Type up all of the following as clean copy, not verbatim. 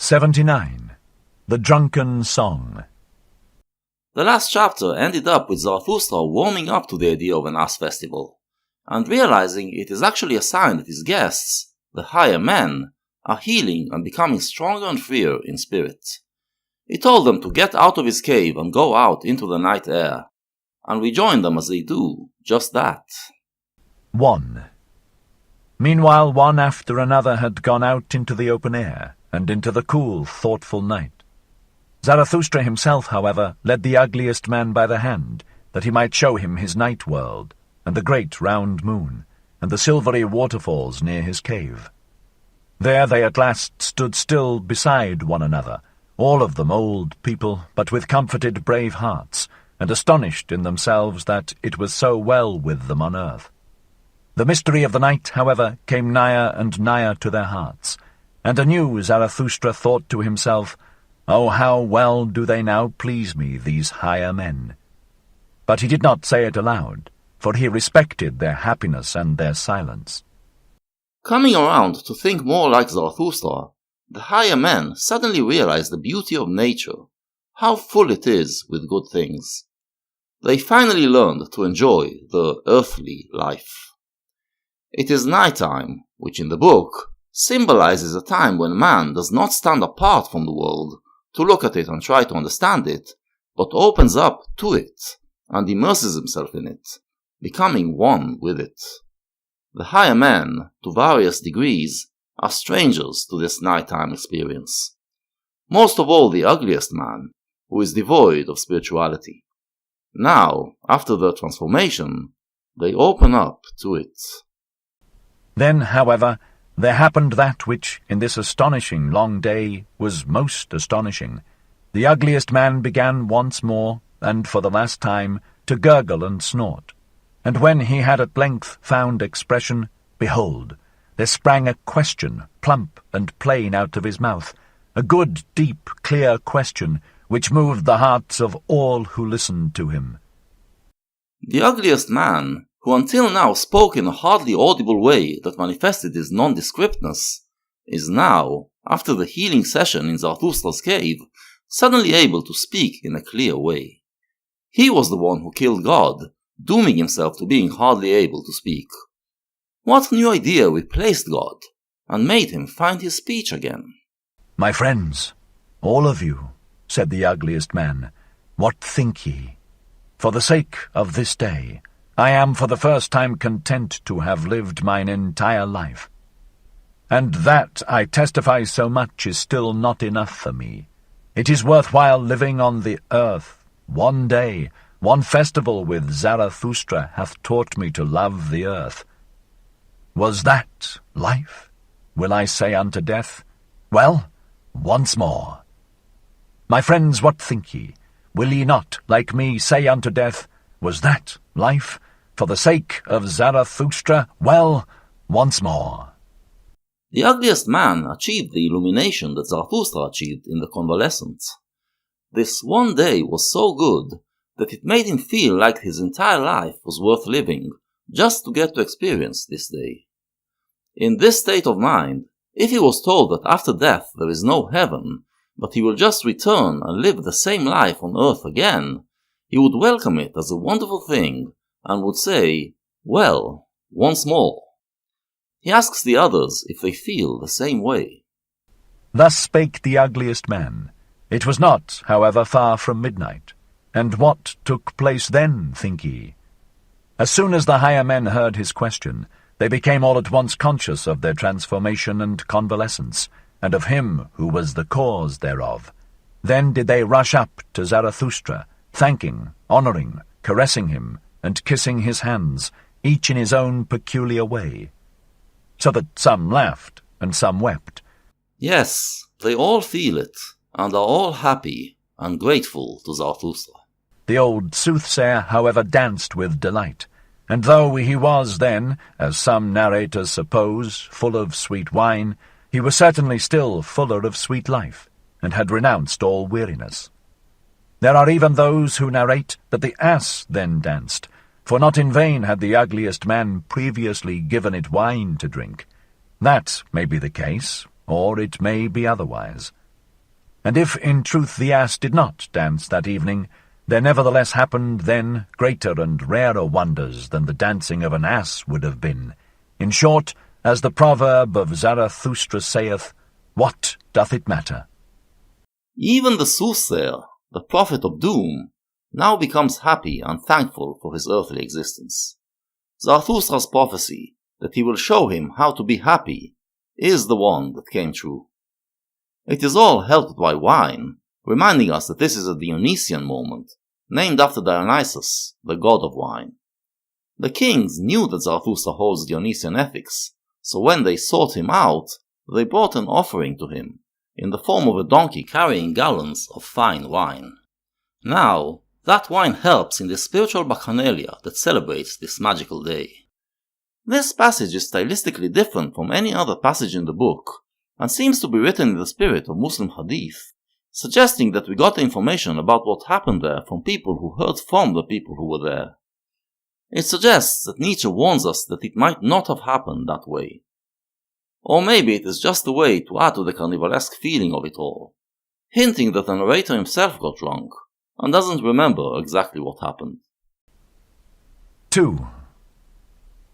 79. The Drunken Song. The last chapter ended up with Zarathustra warming up to the idea of an ass festival, and realizing it is actually a sign that his guests, the higher men, are healing and becoming stronger and freer in spirit. He told them to get out of his cave and go out into the night air, and we joined them as they do just that. 1. Meanwhile, one after another had gone out into the open air, and into the cool, thoughtful night. Zarathustra himself, however, led the ugliest man by the hand, that he might show him his night world, and the great round moon, and the silvery waterfalls near his cave. There they at last stood still beside one another, all of them old people, but with comforted brave hearts, and astonished in themselves that it was so well with them on earth. The mystery of the night, however, came nigher and nigher to their hearts, and anew Zarathustra thought to himself, "Oh, how well do they now please me, these higher men." But he did not say it aloud, for he respected their happiness and their silence. Coming around to think more like Zarathustra, the higher men suddenly realized the beauty of nature, how full it is with good things. They finally learned to enjoy the earthly life. It is nighttime, which in the book symbolizes a time when man does not stand apart from the world to look at it and try to understand it, but opens up to it and immerses himself in it, becoming one with it. The higher men, to various degrees, are strangers to this nighttime experience. Most of all the ugliest man, who is devoid of spirituality. Now, after their transformation, they open up to it. Then, however, there happened that which, in this astonishing long day, was most astonishing. The ugliest man began once more, and for the last time, to gurgle and snort. And when he had at length found expression, behold, there sprang a question, plump and plain out of his mouth, a good, deep, clear question, which moved the hearts of all who listened to him. The ugliest man, who until now spoke in a hardly audible way that manifested his nondescriptness, is now, after the healing session in Zarathustra's cave, suddenly able to speak in a clear way. He was the one who killed God, dooming himself to being hardly able to speak. What new idea replaced God, and made him find his speech again? "My friends, all of you," said the ugliest man, "what think ye? For the sake of this day, I am for the first time content to have lived mine entire life. And that, I testify so much, is still not enough for me. It is worthwhile living on the earth. One day, one festival with Zarathustra hath taught me to love the earth. Was that life? Will I say unto death? Well, once more. My friends, what think ye? Will ye not, like me, say unto death, was that life? For the sake of Zarathustra, well, once more." The ugliest man achieved the illumination that Zarathustra achieved in the convalescent. This one day was so good that it made him feel like his entire life was worth living, just to get to experience this day. In this state of mind, if he was told that after death there is no heaven, but he will just return and live the same life on earth again, he would welcome it as a wonderful thing, and would say, well, once more. He asks the others if they feel the same way. Thus spake the ugliest man. It was not, however, far from midnight. And what took place then, think ye? As soon as the higher men heard his question, they became all at once conscious of their transformation and convalescence, and of him who was the cause thereof. Then did they rush up to Zarathustra, thanking, honouring, caressing him, and kissing his hands, each in his own peculiar way. So that some laughed, and some wept. Yes, they all feel it, and are all happy and grateful to Zarathustra. The old soothsayer, however, danced with delight, and though he was then, as some narrators suppose, full of sweet wine, he was certainly still fuller of sweet life, and had renounced all weariness. There are even those who narrate that the ass then danced, for not in vain had the ugliest man previously given it wine to drink. That may be the case, or it may be otherwise. And if in truth the ass did not dance that evening, there nevertheless happened then greater and rarer wonders than the dancing of an ass would have been. In short, as the proverb of Zarathustra saith, what doth it matter? Even the soothsayer, the prophet of doom, now becomes happy and thankful for his earthly existence. Zarathustra's prophecy that he will show him how to be happy is the one that came true. It is all helped by wine, reminding us that this is a Dionysian moment, named after Dionysus, the god of wine. The kings knew that Zarathustra holds Dionysian ethics, so when they sought him out, they brought an offering to him, in the form of a donkey carrying gallons of fine wine. Now, that wine helps in the spiritual bacchanalia that celebrates this magical day. This passage is stylistically different from any other passage in the book, and seems to be written in the spirit of Muslim hadith, suggesting that we got the information about what happened there from people who heard from the people who were there. It suggests that Nietzsche warns us that it might not have happened that way. Or maybe it is just a way to add to the carnivalesque feeling of it all, hinting that the narrator himself got drunk, and doesn't remember exactly what happened. 2.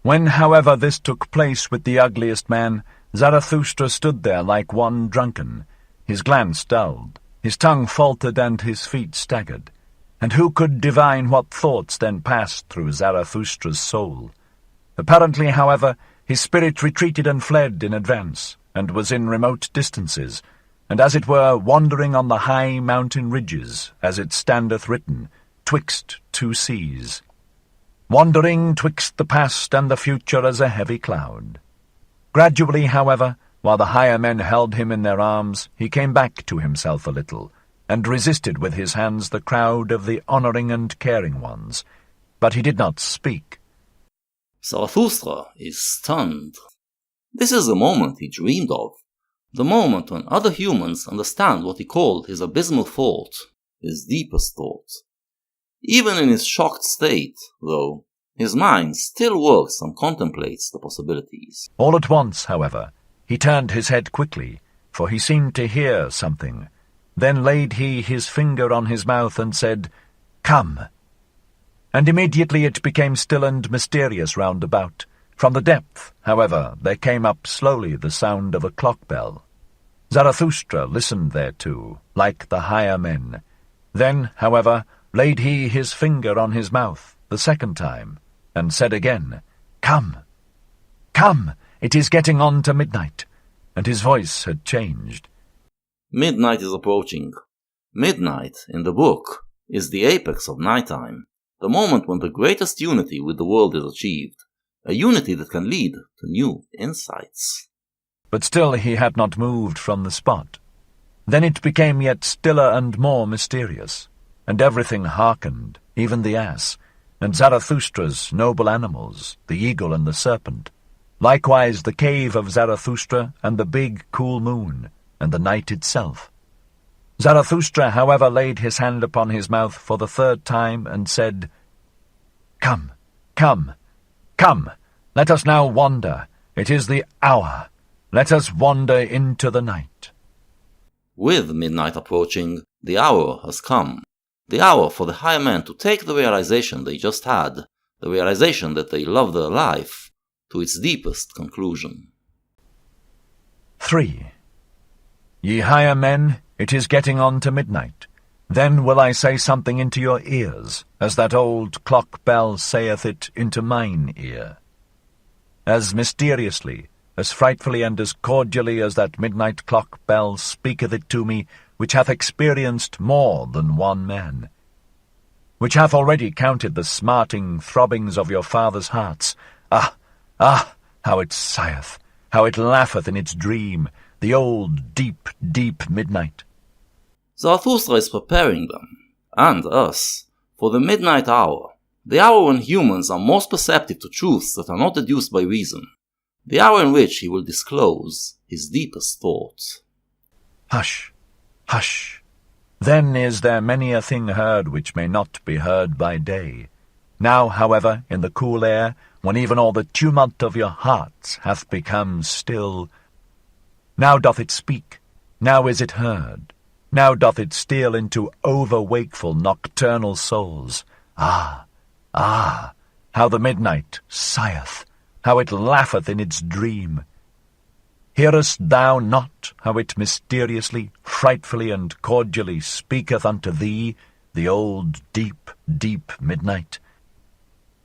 When, however, this took place with the ugliest man, Zarathustra stood there like one drunken, his glance dulled, his tongue faltered and his feet staggered. And who could divine what thoughts then passed through Zarathustra's soul? Apparently, however, his spirit retreated and fled in advance, and was in remote distances, and as it were wandering on the high mountain ridges, as it standeth written, twixt two seas. Wandering twixt the past and the future as a heavy cloud. Gradually, however, while the higher men held him in their arms, he came back to himself a little, and resisted with his hands the crowd of the honouring and caring ones. But he did not speak. Zarathustra is stunned. This is the moment he dreamed of, the moment when other humans understand what he called his abysmal thought, his deepest thought. Even in his shocked state, though, his mind still works and contemplates the possibilities. All at once, however, he turned his head quickly, for he seemed to hear something. Then laid he his finger on his mouth and said, "Come." And immediately it became still and mysterious round about. From the depth, however, there came up slowly the sound of a clock bell. Zarathustra listened thereto, like the higher men. Then, however, laid he his finger on his mouth the second time, and said again, "Come, come, it is getting on to midnight." And his voice had changed. Midnight is approaching. Midnight, in the book, is the apex of nighttime, the moment when the greatest unity with the world is achieved, a unity that can lead to new insights. But still he had not moved from the spot. Then it became yet stiller and more mysterious, and everything hearkened, even the ass, and Zarathustra's noble animals, the eagle and the serpent, likewise the cave of Zarathustra and the big cool moon, and the night itself. Zarathustra, however, laid his hand upon his mouth for the third time and said, "Come, come, come, let us now wander. It is the hour. Let us wander into the night." With midnight approaching, the hour has come. The hour for the higher men to take the realization they just had, the realization that they love their life, to its deepest conclusion. 3. Ye higher men, it is getting on to midnight. Then will I say something into your ears, as that old clock bell saith it into mine ear. As mysteriously, as frightfully and as cordially as that midnight clock bell speaketh it to me, which hath experienced more than one man, which hath already counted the smarting throbbings of your fathers' hearts. Ah, ah, how it sigheth, how it laugheth in its dream, the old deep, deep midnight. Zarathustra is preparing them, and us, for the midnight hour, the hour when humans are most perceptive to truths that are not deduced by reason, the hour in which he will disclose his deepest thoughts. Hush, hush. Then is there many a thing heard which may not be heard by day. Now, however, in the cool air, when even all the tumult of your hearts hath become still, now doth it speak, now is it heard, now doth it steal into over-wakeful nocturnal souls. Ah, ah, how the midnight sigheth, how it laugheth in its dream. Hearest thou not how it mysteriously, frightfully, and cordially speaketh unto thee, the old deep, deep midnight?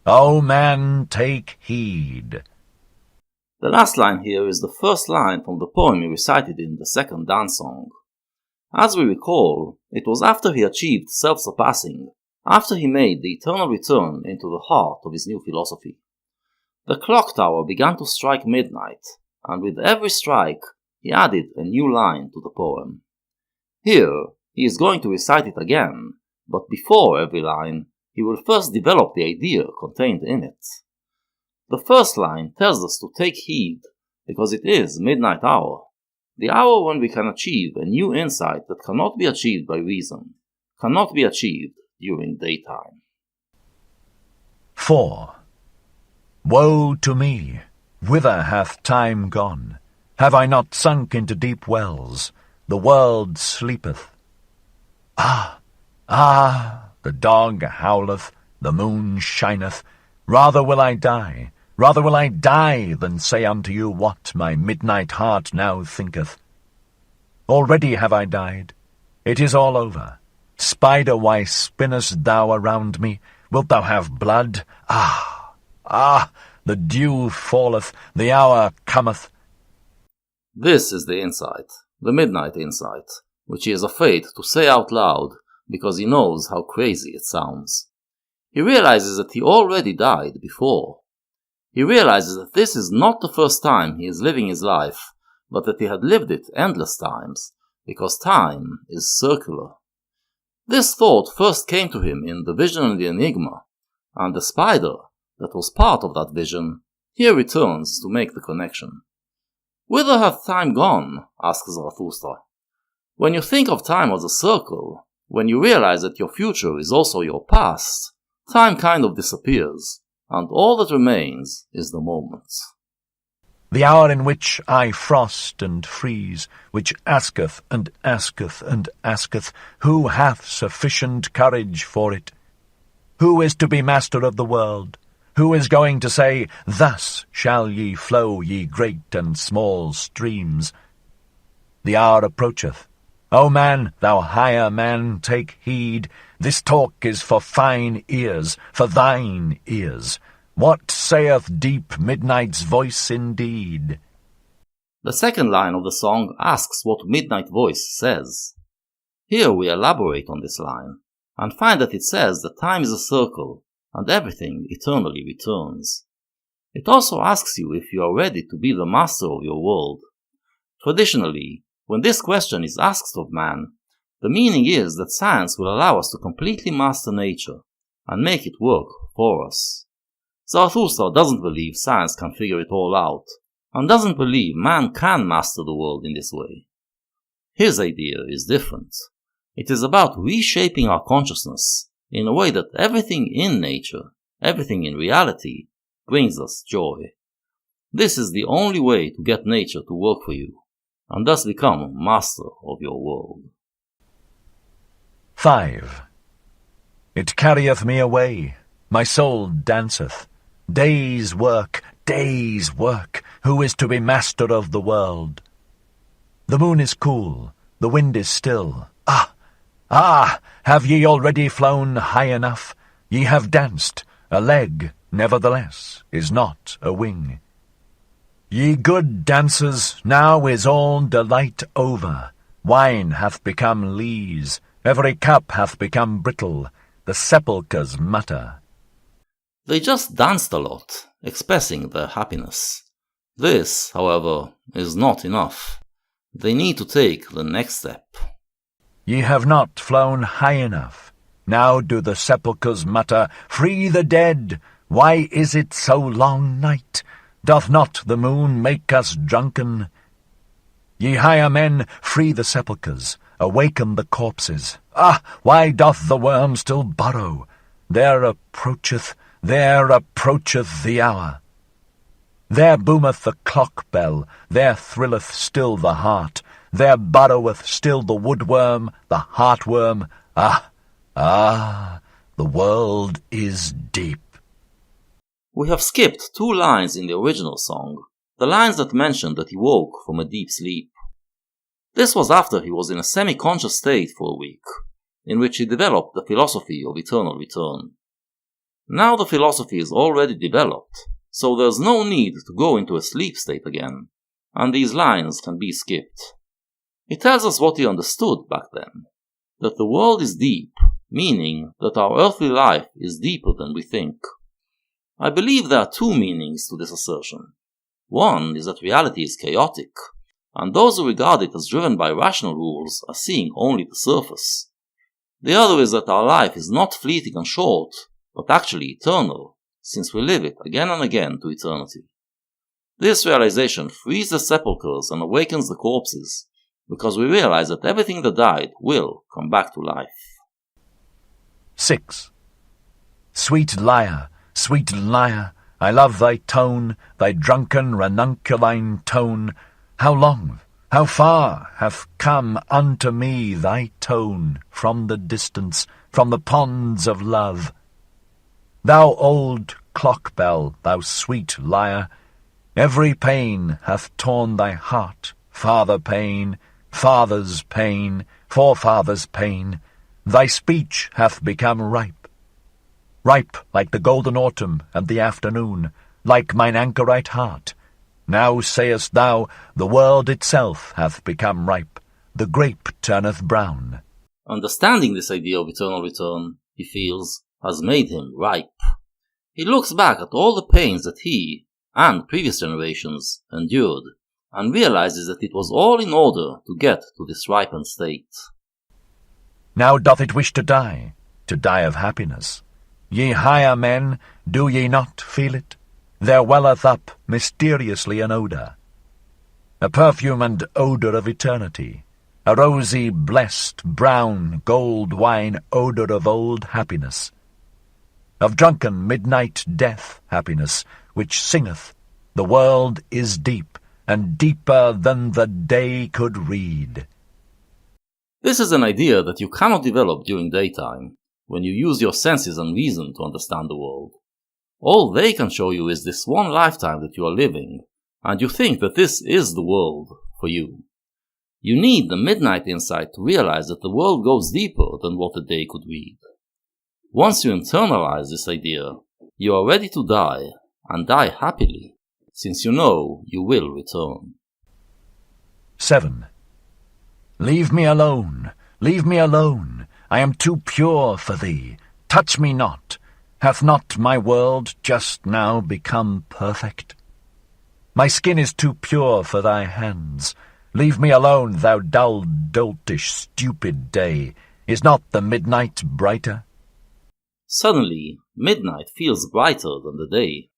O man, take heed. The last line here is the first line from the poem he recited in the second dance song. As we recall, it was after he achieved self-surpassing, after he made the eternal return into the heart of his new philosophy. The clock tower began to strike midnight, and with every strike, he added a new line to the poem. Here, he is going to recite it again, but before every line, he will first develop the idea contained in it. The first line tells us to take heed, because it is midnight hour, the hour when we can achieve a new insight that cannot be achieved by reason, cannot be achieved during daytime. 4. Woe to me! Whither hath time gone? Have I not sunk into deep wells? The world sleepeth. Ah, ah, the dog howleth, the moon shineth. Rather will I die than say unto you what my midnight heart now thinketh. Already have I died. It is all over. Spider, why spinnest thou around me? Wilt thou have blood? Ah, ah, the dew falleth, the hour cometh. This is the insight, the midnight insight, which he is afraid to say out loud because he knows how crazy it sounds. He realizes that he already died before. He realizes that this is not the first time he is living his life, but that he had lived it endless times, because time is circular. This thought first came to him in the vision and the enigma, and the spider, that was part of that vision, here returns to make the connection. Whither hath time gone? Asks Zarathustra. When you think of time as a circle, when you realize that your future is also your past, time kind of disappears, and all that remains is the moment. The hour in which I frost and freeze, which asketh and asketh and asketh, who hath sufficient courage for it? Who is to be master of the world? Who is going to say, thus shall ye flow, ye great and small streams? The hour approacheth. O man, thou higher man, take heed. This talk is for fine ears, for thine ears. What saith deep midnight's voice indeed? The second line of the song asks what midnight voice says. Here we elaborate on this line, and find that it says that time is a circle, and everything eternally returns. It also asks you if you are ready to be the master of your world. Traditionally, when this question is asked of man, the meaning is that science will allow us to completely master nature, and make it work for us. Zarathustra doesn't believe science can figure it all out, and doesn't believe man can master the world in this way. His idea is different. It is about reshaping our consciousness in a way that everything in nature, everything in reality, brings us joy. This is the only way to get nature to work for you, and thus become master of your world. 5. It carrieth me away, my soul danceth. Day's work, who is to be master of the world? The moon is cool, the wind is still. Ah, ah, have ye already flown high enough? Ye have danced, a leg, nevertheless, is not a wing. Ye good dancers, now is all delight over. Wine hath become lees, every cup hath become brittle, the sepulchres mutter. They just danced a lot, expressing their happiness. This, however, is not enough. They need to take the next step. Ye have not flown high enough. Now do the sepulchres mutter, free the dead! Why is it so long night? Doth not the moon make us drunken? Ye higher men, free the sepulchres, awaken the corpses. Ah, why doth the worm still burrow? There approacheth the hour. There boometh the clock bell, there thrilleth still the heart. there burroweth still the woodworm, the heartworm. The world is deep. We have skipped 2 lines in the original song, the lines that mentioned that he woke from a deep sleep. This was after he was in a semi-conscious state for a week, in which he developed the philosophy of eternal return. Now the philosophy is already developed, so there's no need to go into a sleep state again, and these lines can be skipped. It tells us what he understood back then, that the world is deep, meaning that our earthly life is deeper than we think. I believe there are 2 meanings to this assertion. One is that reality is chaotic, and those who regard it as driven by rational rules are seeing only the surface. The other is that our life is not fleeting and short, but actually eternal, since we live it again and again to eternity. This realization frees the sepulchres and awakens the corpses, because we realize that everything that died will come back to life. 6. Sweet lyre, I love thy tone, thy drunken ranunculine tone. How long, how far hath come unto me thy tone from the distance, from the ponds of love? Thou old clock bell, thou sweet lyre, every pain hath torn thy heart, father pain, father's pain, forefather's pain. Thy speech hath become ripe, ripe like the golden autumn and the afternoon, like mine anchorite heart. Now sayest thou, the world itself hath become ripe, the grape turneth brown. Understanding this idea of eternal return, he feels, has made him ripe. He looks back at all the pains that he, and previous generations, endured, and realizes that it was all in order to get to this ripened state. Now doth it wish to die of happiness. Ye higher men, do ye not feel it? There welleth up mysteriously an odour, a perfume and odour of eternity, a rosy, blessed, brown, gold wine odour of old happiness, of drunken midnight death happiness, which singeth, the world is deep, and deeper than the day could read. This is an idea that you cannot develop during daytime, when you use your senses and reason to understand the world. All they can show you is this one lifetime that you are living, and you think that this is the world for you. You need the midnight insight to realize that the world goes deeper than what a day could read. Once you internalize this idea, you are ready to die, and die happily, since you know you will return. 7. Leave me alone, I am too pure for thee, touch me not. Hath not my world just now become perfect? My skin is too pure for thy hands. Leave me alone, thou dull, doltish, stupid day. Is not the midnight brighter? Suddenly, midnight feels brighter than the day.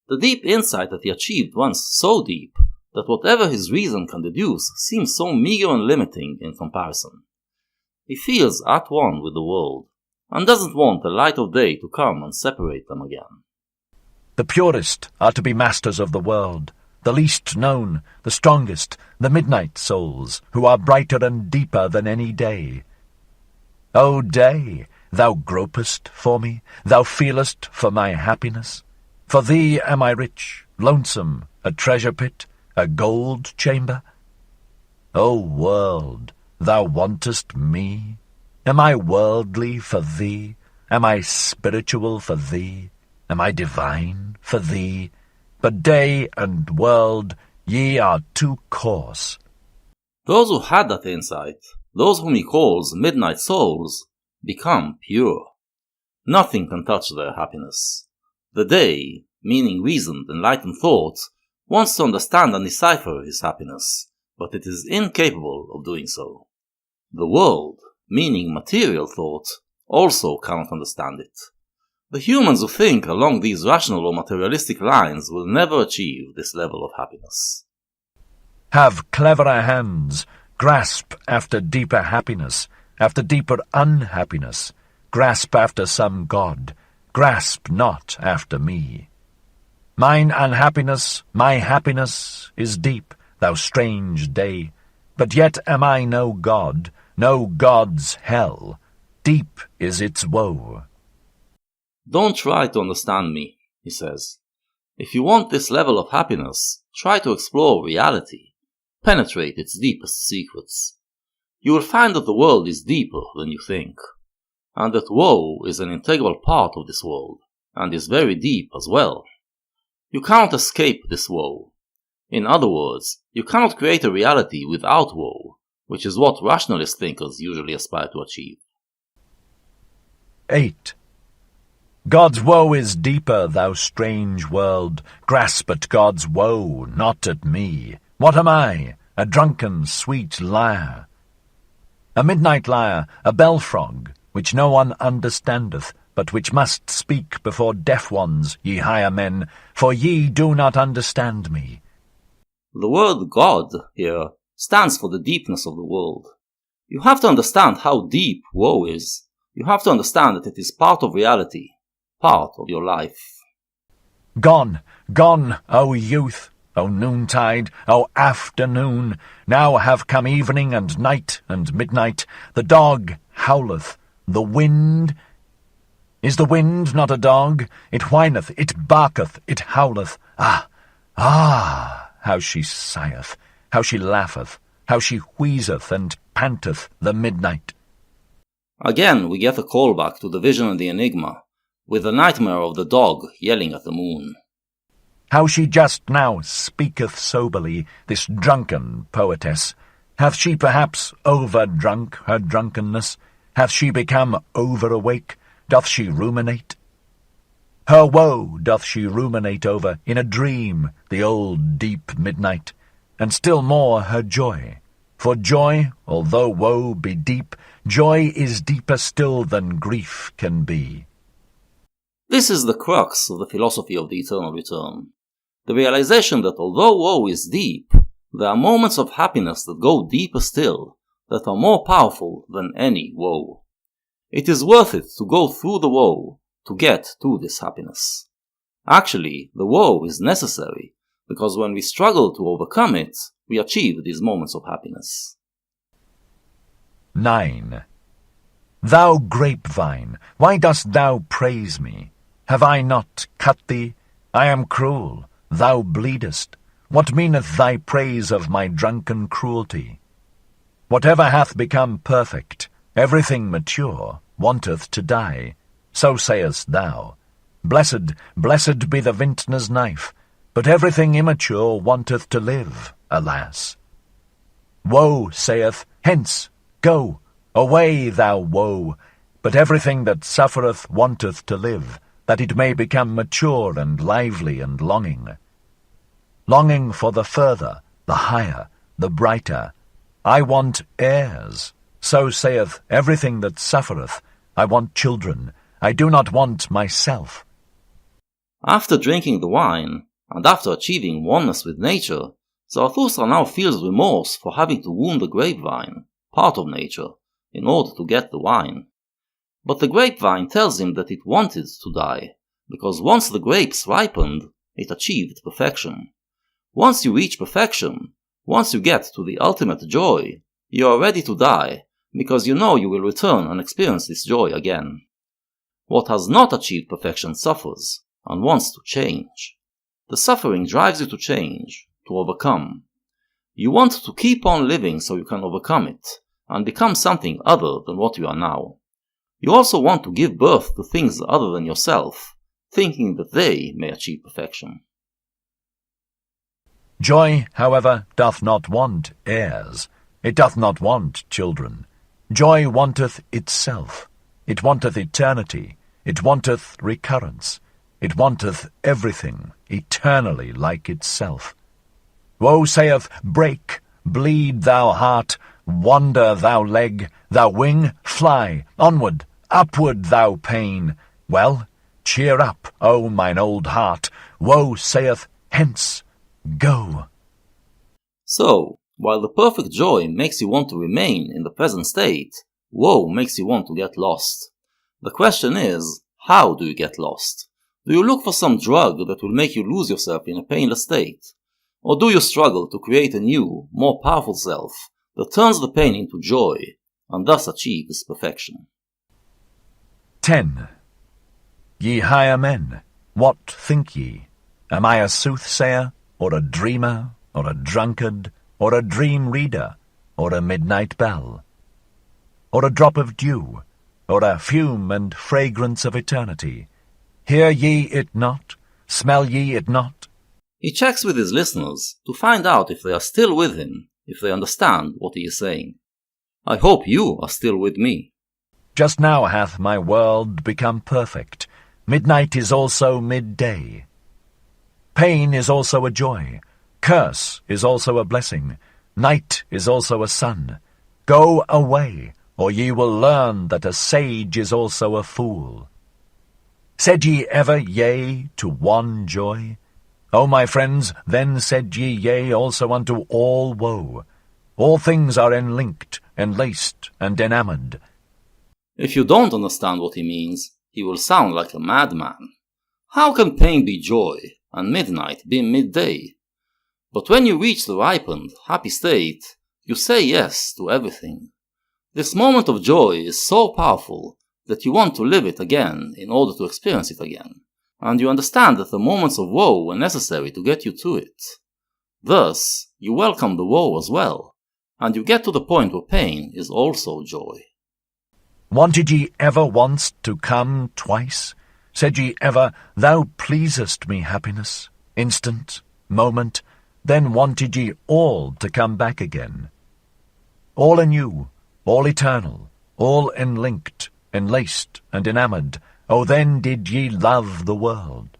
The deep insight that he achieved once so deep that whatever his reason can deduce seems so meager and limiting in comparison. He feels at one with the world, and doesn't want the light of day to come and separate them again. The purest are to be masters of the world, the least known, the strongest, the midnight souls, who are brighter and deeper than any day. O day, thou gropest for me, thou feelest for my happiness. For thee am I rich, lonesome, a treasure pit, a gold chamber. O world, thou wantest me. Am I worldly for thee? Am I spiritual for thee? Am I divine for thee? But day and world, ye are too coarse. Those who had that insight, those whom he calls midnight souls, become pure. Nothing can touch their happiness. The day, meaning reasoned, enlightened thought, wants to understand and decipher his happiness, but it is incapable of doing so. The world, meaning material thought, also cannot understand it. The humans who think along these rational or materialistic lines will never achieve this level of happiness. Have cleverer hands, grasp after deeper happiness, after deeper unhappiness, grasp after some God, grasp not after me. Mine unhappiness, my happiness, is deep, thou strange day. But yet am I no god, no god's hell. Deep is its woe. Don't try to understand me, he says. If you want this level of happiness, try to explore reality, penetrate its deepest secrets. You will find that the world is deeper than you think, and that woe is an integral part of this world, and is very deep as well. You cannot escape this woe. In other words, you cannot create a reality without woe, which is what rationalist thinkers usually aspire to achieve. 8. God's woe is deeper, thou strange world. Grasp at God's woe, not at me. What am I? A drunken, sweet lyre. A midnight lyre, a bell-frog, which no one understandeth, but which must speak before deaf ones, ye higher men, for ye do not understand me. The word God here stands for the deepness of the world. You have to understand how deep woe is. You have to understand that it is part of reality, part of your life. Gone, gone, O youth, O noontide, O afternoon. Now have come evening and night and midnight. The dog howleth, the wind. Is the wind not a dog? It whineth, it barketh, it howleth. Ah, ah, how she sigheth, how she laugheth, how she wheezeth and panteth, the midnight. Again we get a callback to the vision and the enigma, with the nightmare of the dog yelling at the moon. How she just now speaketh soberly, this drunken poetess. Hath she perhaps overdrunk her drunkenness? Hath she become over-awake? Doth she ruminate? Her woe doth she ruminate over in a dream, the old deep midnight, and still more her joy. For joy, although woe be deep, joy is deeper still than grief can be. This is the crux of the philosophy of the eternal return. The realization that although woe is deep, there are moments of happiness that go deeper still, that are more powerful than any woe. It is worth it to go through the woe to get to this happiness. Actually, the woe is necessary, because when we struggle to overcome it, we achieve these moments of happiness. 9. Thou grapevine, why dost thou praise me? Have I not cut thee? I am cruel, thou bleedest. What meaneth thy praise of my drunken cruelty? Whatever hath become perfect, everything mature, wanteth to die. So sayest thou. Blessed, blessed be the vintner's knife, but everything immature wanteth to live, alas. Woe saith, hence, go, away, thou woe, but everything that suffereth wanteth to live, that it may become mature and lively and longing. Longing for the further, the higher, the brighter. I want heirs. So saith everything that suffereth. I want children. I do not want myself. After drinking the wine, and after achieving oneness with nature, Zarathustra now feels remorse for having to wound the grapevine, part of nature, in order to get the wine. But the grapevine tells him that it wanted to die, because once the grapes ripened, it achieved perfection. Once you reach perfection, once you get to the ultimate joy, you are ready to die, because you know you will return and experience this joy again. What has not achieved perfection suffers, and wants to change. The suffering drives you to change, to overcome. You want to keep on living so you can overcome it, and become something other than what you are now. You also want to give birth to things other than yourself, thinking that they may achieve perfection. Joy, however, doth not want heirs. It doth not want children. Joy wanteth itself. It wanteth eternity. It wanteth recurrence. It wanteth everything eternally like itself. Woe saith, break, bleed, thou heart, wander, thou leg, thou wing, fly, onward, upward, thou pain. Well, cheer up, O mine old heart. Woe saith, hence, go. So, while the perfect joy makes you want to remain in the present state, woe makes you want to get lost. The question is, how do you get lost? Do you look for some drug that will make you lose yourself in a painless state? Or do you struggle to create a new, more powerful self that turns the pain into joy, and thus achieves perfection. 10. Ye higher men, what think ye? Am I a soothsayer, or a dreamer, or a drunkard, or a dream reader, or a midnight bell? Or a drop of dew, or a fume and fragrance of eternity? Hear ye it not? Smell ye it not? He checks with his listeners to find out if they are still with him, if they understand what he is saying. I hope you are still with me. Just now hath my world become perfect. Midnight is also midday. Pain is also a joy. Curse is also a blessing. Night is also a sun. Go away, or ye will learn that a sage is also a fool. Said ye ever yea to one joy? O my friends, then said ye yea also unto all woe. All things are enlinked, enlaced, and enamoured. If you don't understand what he means, he will sound like a madman. How can pain be joy, and midnight be midday? But when you reach the ripened, happy state, you say yes to everything. This moment of joy is so powerful that you want to live it again in order to experience it again, and you understand that the moments of woe were necessary to get you to it. Thus, you welcome the woe as well, and you get to the point where pain is also joy. Wanted ye ever once to come twice? Said ye ever, Thou pleasest me, happiness, instant, moment, then wanted ye all to come back again? All anew, all eternal, all enlinked, enlaced, and enamoured, O then did ye love the world.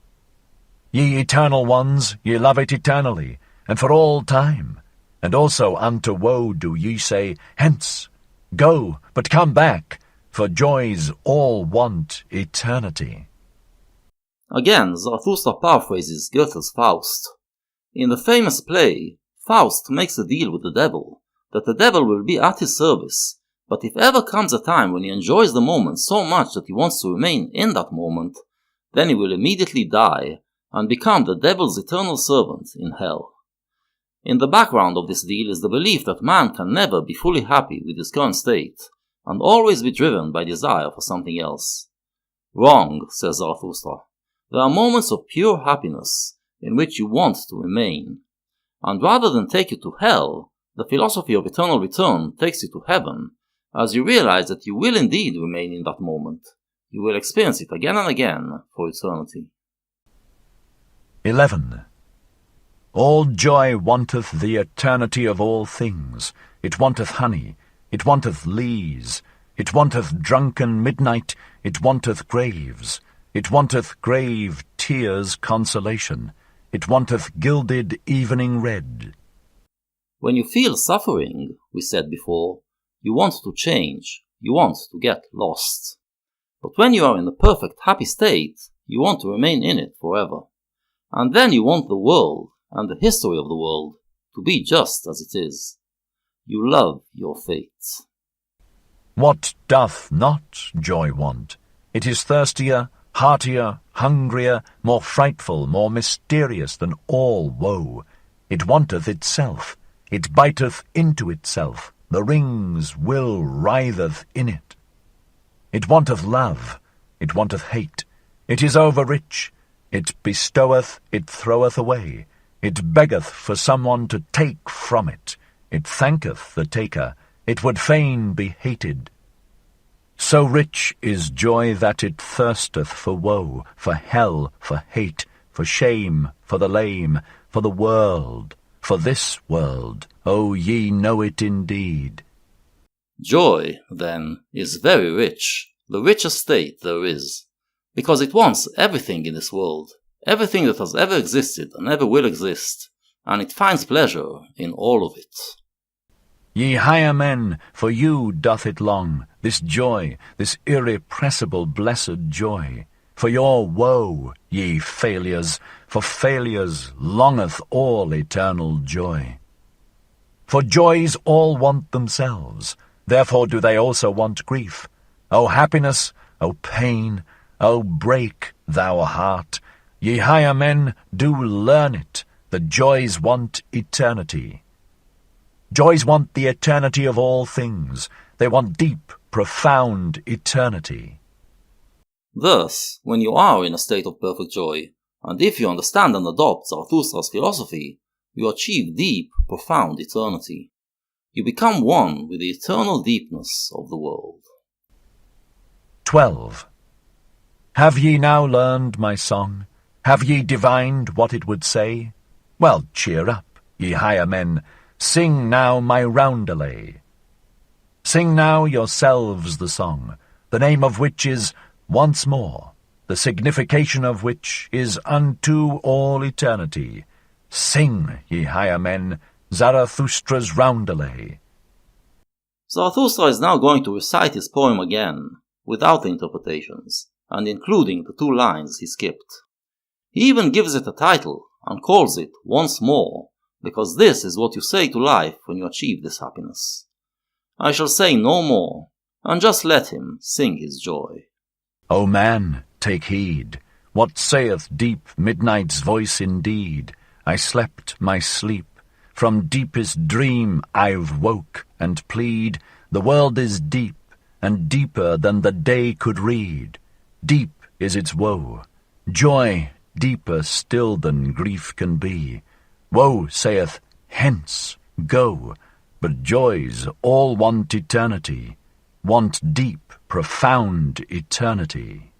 Ye eternal ones, ye love it eternally, and for all time, and also unto woe do ye say, Hence, go, but come back, for joys all want eternity. Again, Zarathustra paraphrases Goethe's Faust. In the famous play, Faust makes a deal with the devil, that the devil will be at his service, but if ever comes a time when he enjoys the moment so much that he wants to remain in that moment, then he will immediately die and become the devil's eternal servant in hell. In the background of this deal is the belief that man can never be fully happy with his current state, and always be driven by desire for something else. Wrong, says Zarathustra. There are moments of pure happiness in which you want to remain, and rather than take you to hell, the philosophy of eternal return takes you to heaven, as you realize that you will indeed remain in that moment. You will experience it again and again for eternity. 11. All joy wanteth the eternity of all things. It wanteth honey, it wanteth lees, it wanteth drunken midnight, it wanteth graves, it wanteth grave tears consolation, it wanteth gilded evening red. When you feel suffering, we said before, you want to change, you want to get lost. But when you are in a perfect happy state, you want to remain in it forever. And then you want the world, and the history of the world, to be just as it is. You love your fate. What doth not joy want? It is thirstier, heartier, hungrier, more frightful, more mysterious than all woe. It wanteth itself, it biteth into itself, the rings will writheth in it. It wanteth love, it wanteth hate, it is over-rich, it bestoweth, it throweth away, it beggeth for someone to take from it, it thanketh the taker, it would fain be hated. So rich is joy that it thirsteth for woe, for hell, for hate, for shame, for the lame, for the world, for this world. O ye know it indeed. Joy, then, is very rich, the richest state there is, because it wants everything in this world, everything that has ever existed and ever will exist, and it finds pleasure in all of it. Ye higher men, for you doth it long, this joy, this irrepressible blessed joy. For your woe, ye failures, for failures longeth all eternal joy. For joys all want themselves, therefore do they also want grief. O happiness, O pain, O break, thou heart, ye higher men, do learn it, that joys want eternity. Joys want the eternity of all things. They want deep, profound eternity. Thus, when you are in a state of perfect joy, and if you understand and adopt Zarathustra's philosophy, you achieve deep, profound eternity. You become one with the eternal deepness of the world. 12. Have ye now learned my song? Have ye divined what it would say? Well, cheer up, ye higher men, sing now my roundelay. Sing now yourselves the song, the name of which is once more, the signification of which is unto all eternity. Sing, ye higher men, Zarathustra's roundelay. Zarathustra is now going to recite his poem again, without the interpretations, and including the 2 lines he skipped. He even gives it a title, and calls it Once More, because this is what you say to life when you achieve this happiness. I shall say no more, and just let him sing his joy. O man, take heed. What saith deep midnight's voice indeed? I slept my sleep. From deepest dream I've woke and plead. The world is deep, and deeper than the day could read. Deep is its woe. Joy deeper still than grief can be. Woe saith, hence, go. But joys all want eternity, want deep, profound eternity.